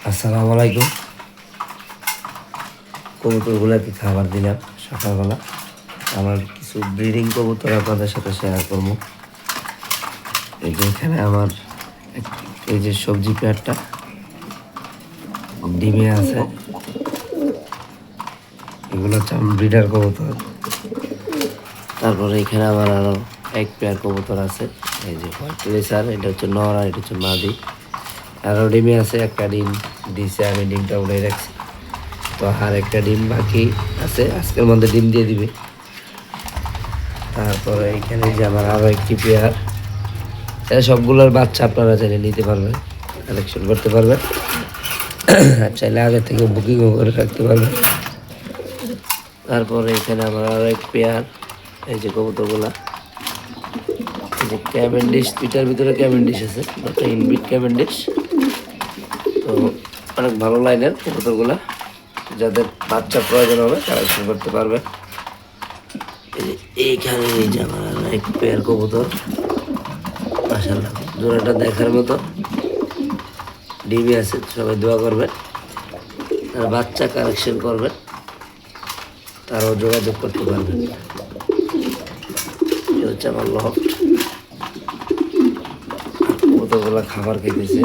আসসালামু আলাইকুম। কবুতরগুলোকে খাবার দিলাম সকালবেলা। আমার কিছু ব্রিডিং কবুতর আপনাদের সাথে শেয়ার করবো। এই যে এখানে আমার এই যে সবজি পেয়ারটা ডিমে আছে, এগুলো হচ্ছে আমার ব্রিডার কবুতর। তারপরে এখানে আমার আরও এক পেয়ার কবুতর আছে, এই যে হোয়াইট রেসার, এটা হচ্ছে নর আর এটা হচ্ছে মাদি। আরও ডিমে আছে, একটা ডিম দিছে, আমি ডিমটা উড়ে রাখছি। তো আর একটা ডিম বাকি আছে, আজকের মধ্যে ডিম দিয়ে দিবে। তারপরে এখানে যে আমার আরও একটি পেয়ার, এটা সবগুলোর বাচ্চা আপনারা চাইলে নিতে পারবেন, কালেকশন করতে পারবেন, চাইলে আগে থেকে বুকিংও করে রাখতে পারবেন। তারপরে এখানে আমার আরও এক পেয়ার, এই যে কবুতরগুলা, এই যে ক্যাভেন্ডিশ, দুইটার ভিতরে ক্যাভেন্ডিশ আছে, একটা ইনবিট ক্যাভেন্ডিশ। তো অনেক ভালো লাইনের কবুতরগুলা, যাদের বাচ্চা প্রয়োজন হবে কালেকশন করতে পারবে। এইখানে এই যে আমার আরো এক পেয়ার কবুতর, মাশাআল্লাহ জোড়াটা দেখার মতো, ডিবি আছে। সবাই দোয়া করবেন, তার বাচ্চা কালেকশন করবেন, তারাও যোগাযোগ করতে পারবেন। এই হচ্ছে আমার লফট, কবুতরগুলা খাবার খেতেছে।